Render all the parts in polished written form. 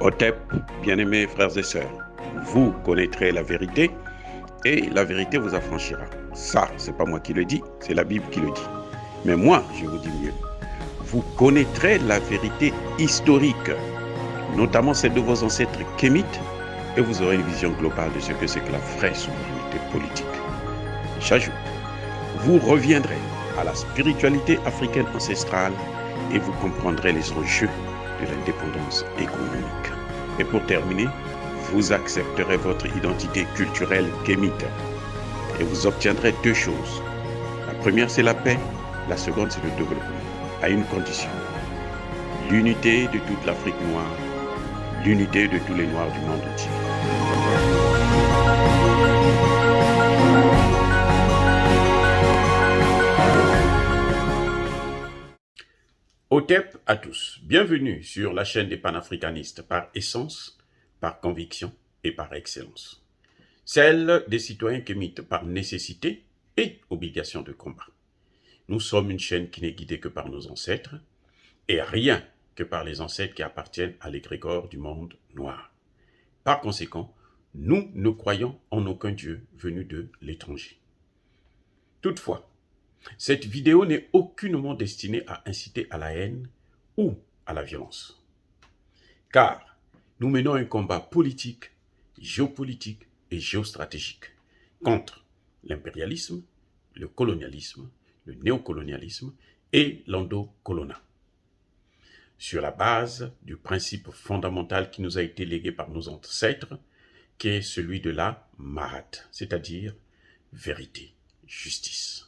Otep, bien-aimés frères et sœurs, vous connaîtrez la vérité et la vérité vous affranchira. Ça, c'est pas moi qui le dis, c'est la Bible qui le dit. Mais moi, je vous dis mieux. Vous connaîtrez la vérité historique, notamment celle de vos ancêtres kémites, et vous aurez une vision globale de ce que c'est que la vraie souveraineté politique. J'ajoute, vous reviendrez à la spiritualité africaine ancestrale et vous comprendrez les enjeux de l'indépendance économique. Et pour terminer, vous accepterez votre identité culturelle kémite et vous obtiendrez deux choses. La première, c'est la paix. La seconde, c'est le développement, à une condition. L'unité de toute l'Afrique noire, l'unité de tous les Noirs du monde entier. Otep à tous, bienvenue sur la chaîne des panafricanistes par essence, par conviction et par excellence. Celle des citoyens kémites par nécessité et obligation de combat. Nous sommes une chaîne qui n'est guidée que par nos ancêtres et rien que par les ancêtres qui appartiennent à l'égrégore du monde noir. Par conséquent, nous ne croyons en aucun Dieu venu de l'étranger. Toutefois, cette vidéo n'est aucunement destinée à inciter à la haine ou à la violence. Car nous menons un combat politique, géopolitique et géostratégique contre l'impérialisme, le colonialisme, le néocolonialisme et l'endocolonat. Sur la base du principe fondamental qui nous a été légué par nos ancêtres, qui est celui de la Mahat, c'est-à-dire vérité, justice.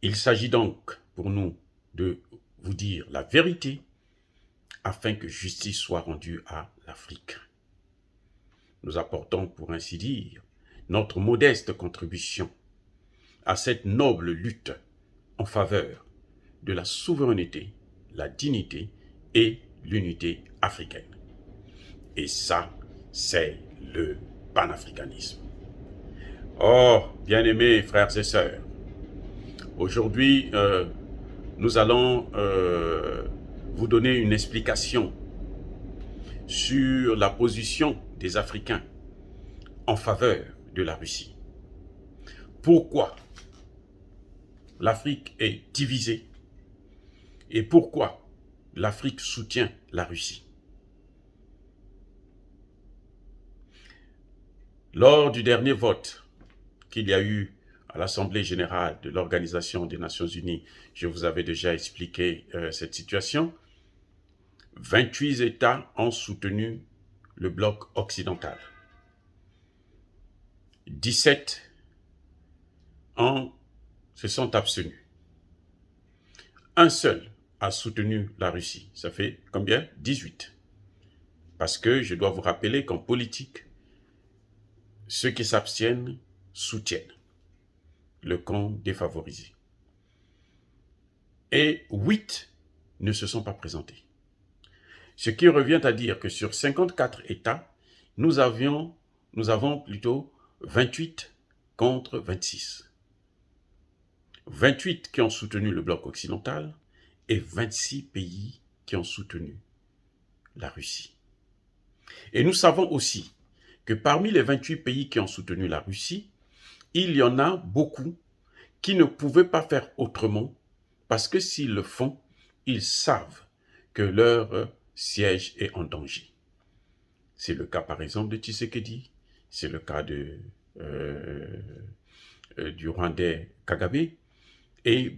Il s'agit donc pour nous de vous dire la vérité afin que justice soit rendue à l'Afrique. Nous apportons, pour ainsi dire, notre modeste contribution à cette noble lutte en faveur de la souveraineté, la dignité et l'unité africaine. Et ça, c'est le panafricanisme. Oh, bien-aimés frères et sœurs, aujourd'hui, nous allons vous donner une explication sur la position des Africains en faveur de la Russie. Pourquoi l'Afrique est divisée et pourquoi l'Afrique soutient la Russie. Lors du dernier vote qu'il y a eu à l'Assemblée générale de l'Organisation des Nations Unies, je vous avais déjà expliqué cette situation, 28 États ont soutenu le bloc occidental. 17 se sont abstenus. Un seul a soutenu la Russie. Ça fait combien? 18. Parce que je dois vous rappeler qu'en politique, ceux qui s'abstiennent soutiennent le camp défavorisé. Et 8 ne se sont pas présentés. Ce qui revient à dire que sur 54 États, nous avons plutôt 28 contre 26. 28 qui ont soutenu le bloc occidental et 26 pays qui ont soutenu la Russie. Et nous savons aussi que parmi les 28 pays qui ont soutenu la Russie, il y en a beaucoup qui ne pouvaient pas faire autrement parce que s'ils le font, ils savent que leur siège est en danger. C'est le cas par exemple de Tshisekedi, c'est le cas du Rwandais Kagame, et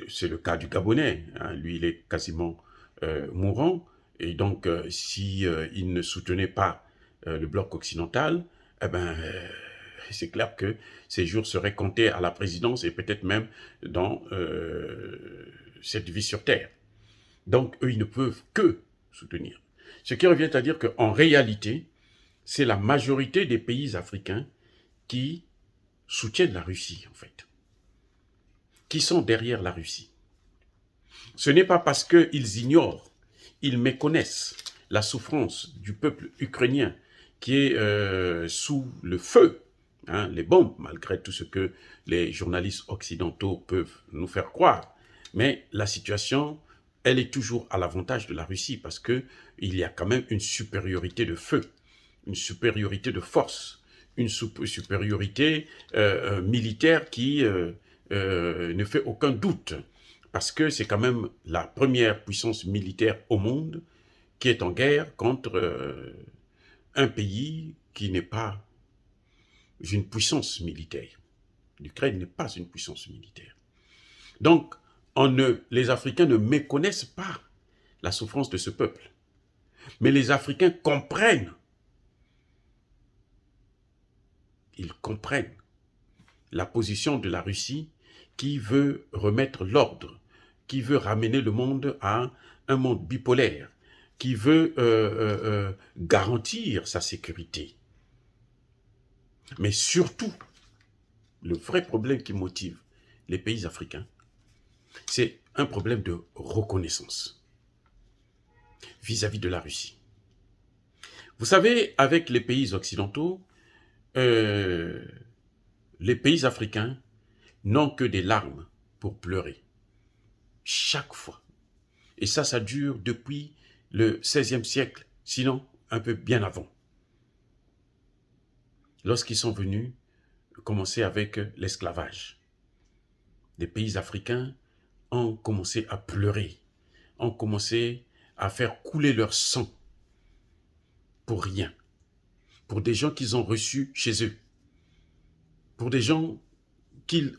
c'est le cas du Gabonais. Hein. Lui, il est quasiment mourant, et donc si il ne soutenait pas le bloc occidental, c'est clair que ses jours seraient comptés à la présidence et peut-être même dans cette vie sur Terre. Donc, eux, ils ne peuvent que soutenir. Ce qui revient à dire qu'en réalité, c'est la majorité des pays africains qui soutiennent la Russie, en fait, qui sont derrière la Russie. Ce n'est pas parce qu'ils ignorent, ils méconnaissent la souffrance du peuple ukrainien qui est sous le feu, hein, les bombes, malgré tout ce que les journalistes occidentaux peuvent nous faire croire. Mais la situation elle est toujours à l'avantage de la Russie parce qu'il y a quand même une supériorité de feu, une supériorité de force, une supériorité militaire qui ne fait aucun doute parce que c'est quand même la première puissance militaire au monde qui est en guerre contre un pays qui n'est pas une puissance militaire. L'Ukraine n'est pas une puissance militaire. Donc, les Africains ne méconnaissent pas la souffrance de ce peuple. Mais les Africains comprennent. Ils comprennent la position de la Russie qui veut remettre l'ordre, qui veut ramener le monde à un monde bipolaire, qui veut garantir sa sécurité. Mais surtout, le vrai problème qui motive les pays africains, c'est un problème de reconnaissance vis-à-vis de la Russie. Vous savez, avec les pays occidentaux, les pays africains n'ont que des larmes pour pleurer. Chaque fois. Et ça dure depuis le XVIe siècle, sinon un peu bien avant. Lorsqu'ils sont venus commencer avec l'esclavage, les pays africains ont commencé à pleurer, ont commencé à faire couler leur sang pour rien, pour des gens qu'ils ont reçus chez eux, pour des gens qu'ils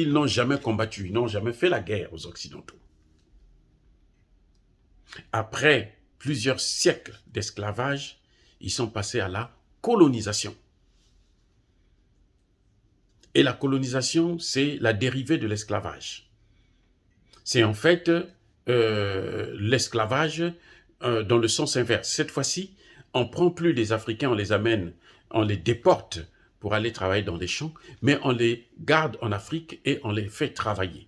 n'ont jamais combattu, ils n'ont jamais fait la guerre aux Occidentaux. Après plusieurs siècles d'esclavage, ils sont passés à la colonisation. Et la colonisation, c'est la dérivée de l'esclavage. C'est en fait l'esclavage dans le sens inverse. Cette fois-ci, on ne prend plus les Africains, on les amène, on les déporte pour aller travailler dans des champs, mais on les garde en Afrique et on les fait travailler.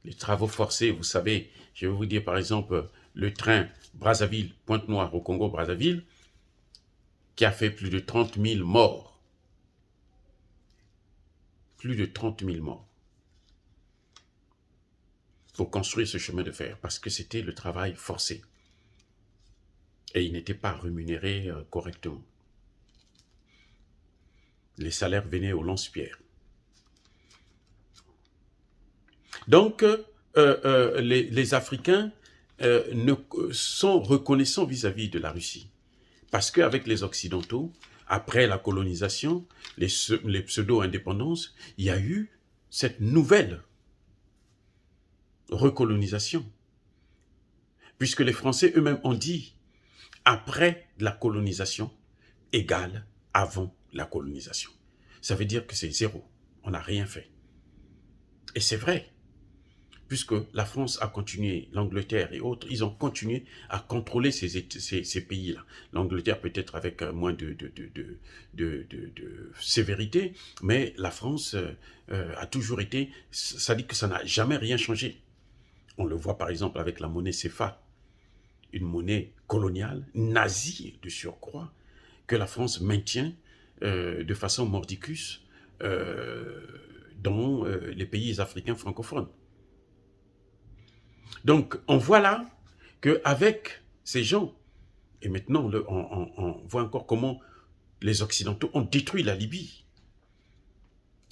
Les travaux forcés, vous savez, je vais vous dire par exemple le train Brazzaville-Pointe-Noire au Congo-Brazzaville, qui a fait plus de 30 000 morts. Plus de 30 000 morts. Pour construire ce chemin de fer, parce que c'était le travail forcé. Et il n'était pas rémunéré correctement. Les salaires venaient au lance-pierre. Donc, les Africains sont reconnaissants vis-à-vis de la Russie. Parce qu'avec les Occidentaux, après la colonisation, les pseudo-indépendances, il y a eu cette nouvelle recolonisation. Puisque les Français eux-mêmes ont dit, après la colonisation égale avant la colonisation. Ça veut dire que c'est zéro. On n'a rien fait. Et c'est vrai. Puisque la France a continué, l'Angleterre et autres, ils ont continué à contrôler ces pays-là. L'Angleterre peut-être avec moins de sévérité, mais la France a toujours été, ça dit que ça n'a jamais rien changé. On le voit par exemple avec la monnaie CFA, une monnaie coloniale, nazie de surcroît, que la France maintient de façon mordicus dans les pays africains francophones. Donc, on voit là qu'avec ces gens, et maintenant, on voit encore comment les Occidentaux ont détruit la Libye,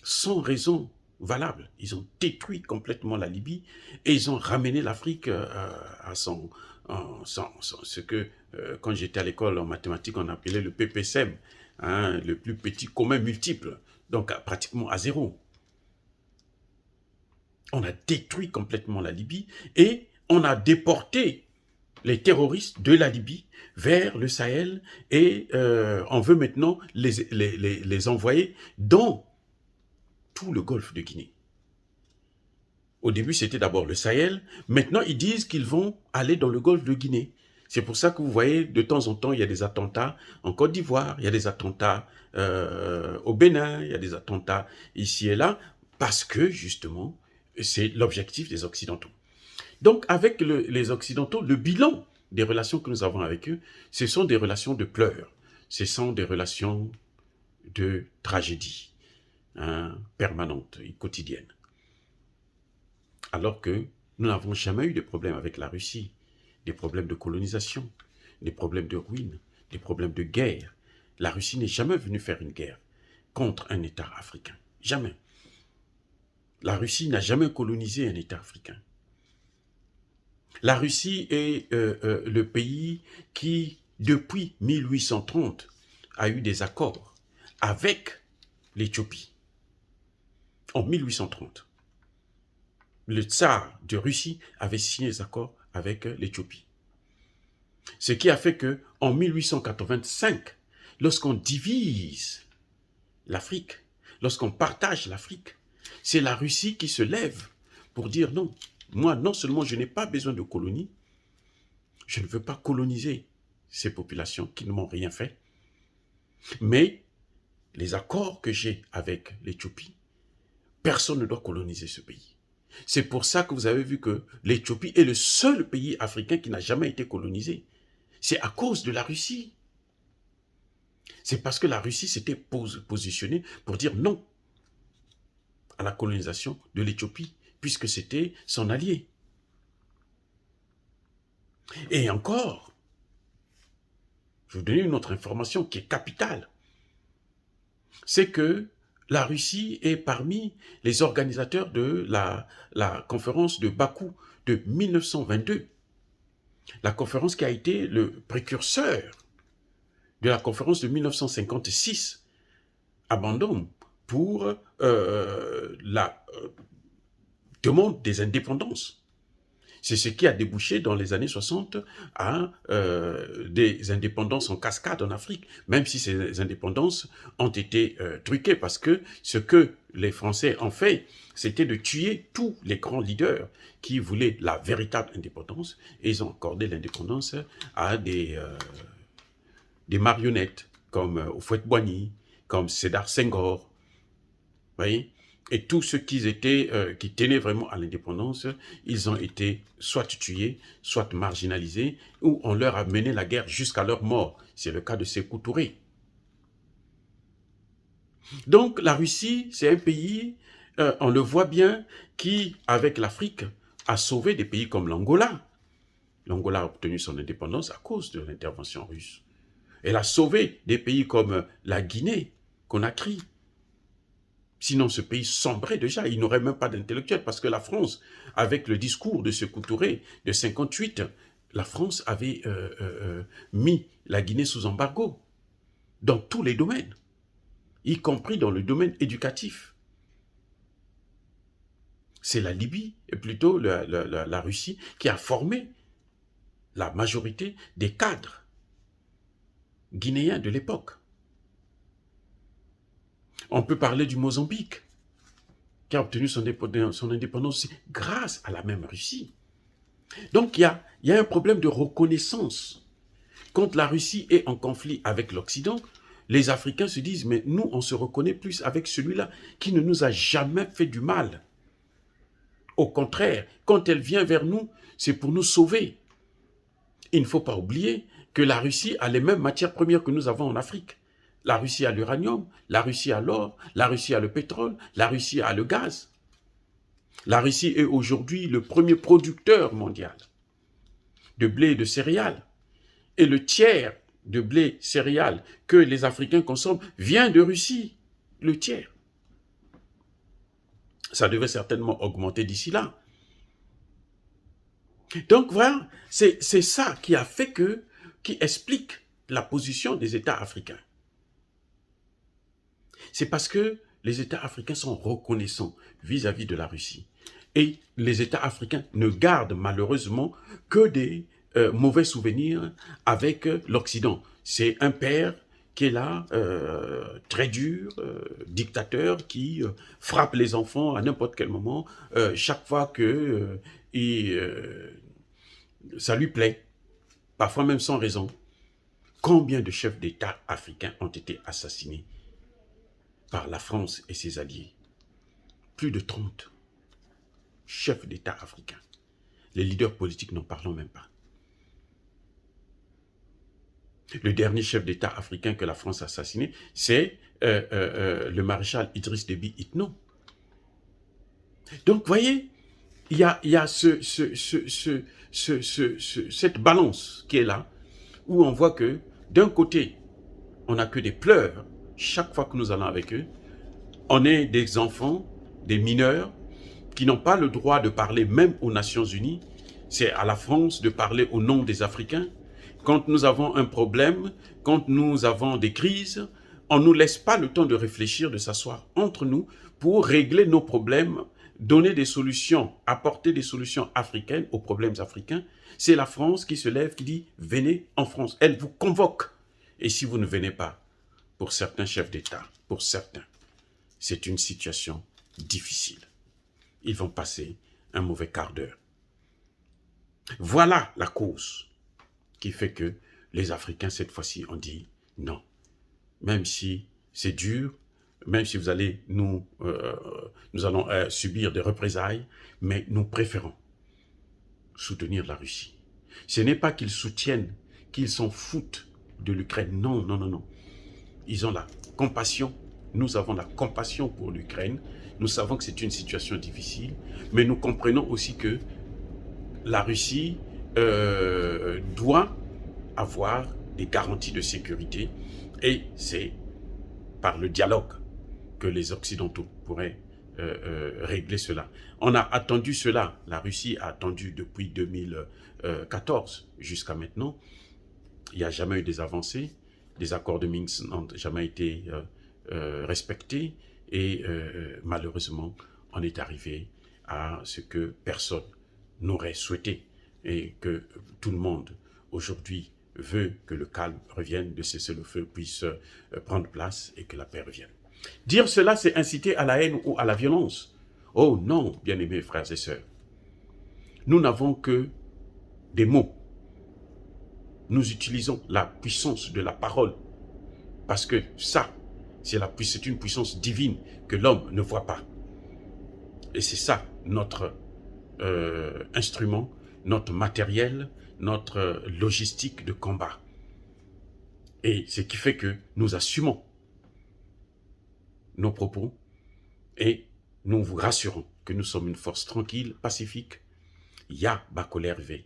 sans raison valable. Ils ont détruit complètement la Libye et ils ont ramené l'Afrique à ce que, quand j'étais à l'école en mathématiques, on appelait le PPCM, hein, le plus petit commun multiple, donc pratiquement à zéro. On a détruit complètement la Libye et on a déporté les terroristes de la Libye vers le Sahel et on veut maintenant les envoyer dans tout le golfe de Guinée. Au début, c'était d'abord le Sahel. Maintenant, ils disent qu'ils vont aller dans le golfe de Guinée. C'est pour ça que vous voyez, de temps en temps, il y a des attentats en Côte d'Ivoire, il y a des attentats au Bénin, il y a des attentats ici et là, parce que, justement, c'est l'objectif des Occidentaux. Donc, avec les Occidentaux, le bilan des relations que nous avons avec eux, ce sont des relations de pleurs, ce sont des relations de tragédie, hein, permanentes et quotidiennes. Alors que Nous n'avons jamais eu de problèmes avec la Russie, des problèmes de colonisation, des problèmes de ruine, des problèmes de guerre. La Russie n'est jamais venue faire une guerre contre un État africain. Jamais. La Russie n'a jamais colonisé un État africain. La Russie est le pays qui, depuis 1830, a eu des accords avec l'Éthiopie. En 1830, le tsar de Russie avait signé des accords avec l'Éthiopie. Ce qui a fait qu'en 1885, lorsqu'on divise l'Afrique, lorsqu'on partage l'Afrique, c'est la Russie qui se lève pour dire non. Moi, non seulement je n'ai pas besoin de colonies, je ne veux pas coloniser ces populations qui ne m'ont rien fait, mais les accords que j'ai avec l'Éthiopie, personne ne doit coloniser ce pays. C'est pour ça que vous avez vu que l'Éthiopie est le seul pays africain qui n'a jamais été colonisé. C'est à cause de la Russie. C'est parce que la Russie s'était positionnée pour dire non à la colonisation de l'Éthiopie, puisque c'était son allié. Et encore, je vais vous donner une autre information qui est capitale. C'est que la Russie est parmi les organisateurs de la conférence de Bakou de 1922. La conférence qui a été le précurseur de la conférence de 1956 à Bandung pour la demande des indépendances. C'est ce qui a débouché dans les années 60 à des indépendances en cascade en Afrique, même si ces indépendances ont été truquées, parce que ce que les Français ont fait, c'était de tuer tous les grands leaders qui voulaient la véritable indépendance, et ils ont accordé l'indépendance à des marionnettes, comme Houphouët-Boigny, comme Sédar Senghor, vous voyez. Et tous ceux qui tenaient vraiment à l'indépendance, ils ont été soit tués, soit marginalisés, ou on leur a mené la guerre jusqu'à leur mort. C'est le cas de Sékou Touré. Donc la Russie, c'est un pays, on le voit bien, qui, avec l'Afrique, a sauvé des pays comme l'Angola. L'Angola a obtenu son indépendance à cause de l'intervention russe. Elle a sauvé des pays comme la Guinée, Conakry. Sinon, ce pays sombrait déjà, il n'aurait même pas d'intellectuels, parce que la France, avec le discours de Sékou Touré de 58, la France avait mis la Guinée sous embargo, dans tous les domaines, y compris dans le domaine éducatif. C'est la Libye, et plutôt la Russie, qui a formé la majorité des cadres guinéens de l'époque. On peut parler du Mozambique, qui a obtenu son indépendance grâce à la même Russie. Donc il y a un problème de reconnaissance. Quand la Russie est en conflit avec l'Occident, les Africains se disent, mais nous, on se reconnaît plus avec celui-là qui ne nous a jamais fait du mal. Au contraire, quand elle vient vers nous, c'est pour nous sauver. Il ne faut pas oublier que la Russie a les mêmes matières premières que nous avons en Afrique. La Russie a l'uranium, la Russie a l'or, la Russie a le pétrole, la Russie a le gaz. La Russie est aujourd'hui le premier producteur mondial de blé et de céréales. Et le tiers de blé céréales que les Africains consomment vient de Russie. Le tiers. Ça devait certainement augmenter d'ici là. Donc voilà, c'est ça qui a fait qui explique la position des États africains. C'est parce que les États africains sont reconnaissants vis-à-vis de la Russie. Et les États africains ne gardent malheureusement que des mauvais souvenirs avec l'Occident. C'est un père qui est là, très dur, dictateur, qui frappe les enfants à n'importe quel moment, chaque fois que ça lui plaît, parfois même sans raison. Combien de chefs d'État africains ont été assassinés par la France et ses alliés? Plus de 30 chefs d'État africains. Les leaders politiques n'en parlons même pas. Le dernier chef d'État africain que la France a assassiné, c'est le maréchal Idriss Déby Itno. Donc, voyez, il y a cette balance qui est là, où on voit que d'un côté, on n'a que des pleurs chaque fois que nous allons avec eux. On est des enfants, des mineurs, qui n'ont pas le droit de parler même aux Nations Unies. C'est à la France de parler au nom des Africains. Quand nous avons un problème, quand nous avons des crises, on ne nous laisse pas le temps de réfléchir, de s'asseoir entre nous pour régler nos problèmes, donner des solutions, apporter des solutions africaines aux problèmes africains. C'est la France qui se lève, qui dit « Venez en France ». Elle vous convoque. Et si vous ne venez pas, pour certains chefs d'État, pour certains, c'est une situation difficile. Ils vont passer un mauvais quart d'heure. Voilà la cause qui fait que les Africains, cette fois-ci, ont dit non. Même si c'est dur, même si nous allons subir des représailles, mais nous préférons soutenir la Russie. Ce n'est pas qu'ils soutiennent, qu'ils s'en foutent de l'Ukraine. Non, non, non, non. Ils ont la compassion. Nous avons la compassion pour l'Ukraine. Nous savons que c'est une situation difficile, mais nous comprenons aussi que la Russie doit avoir des garanties de sécurité et c'est par le dialogue que les Occidentaux pourraient régler cela. On a attendu cela, la Russie a attendu depuis 2014 jusqu'à maintenant. Il n'y a jamais eu des avancées, les accords de Minsk n'ont jamais été respectés et malheureusement, on est arrivé à ce que personne n'aurait souhaité et que tout le monde aujourd'hui veut que le calme revienne, le cessez-le-feu puisse prendre place et que la paix revienne. Dire cela, c'est inciter à la haine ou à la violence. Oh non, bien-aimés frères et sœurs. Nous n'avons que des mots. Nous utilisons la puissance de la parole parce que ça, c'est une puissance divine que l'homme ne voit pas. Et c'est ça notre instrument, notre matériel, notre logistique de combat. Et ce qui fait que nous assumons nos propos et nous vous rassurons que nous sommes une force tranquille, pacifique. Ya Bakolerve,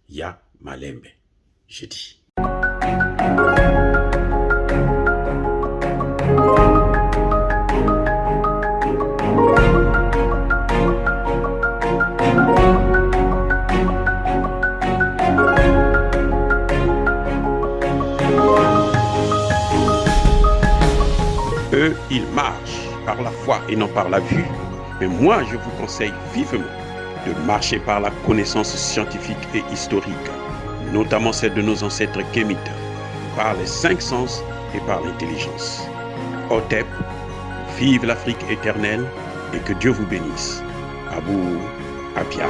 Ya Malembe, j'ai dit. Eux, ils marchent par la foi et non par la vue. Mais moi, je vous conseille vivement de marcher par la connaissance scientifique et historique, notamment celle de nos ancêtres kémites, par les 5 sens et par l'intelligence. Otep, vive l'Afrique éternelle et que Dieu vous bénisse. Abou Apia.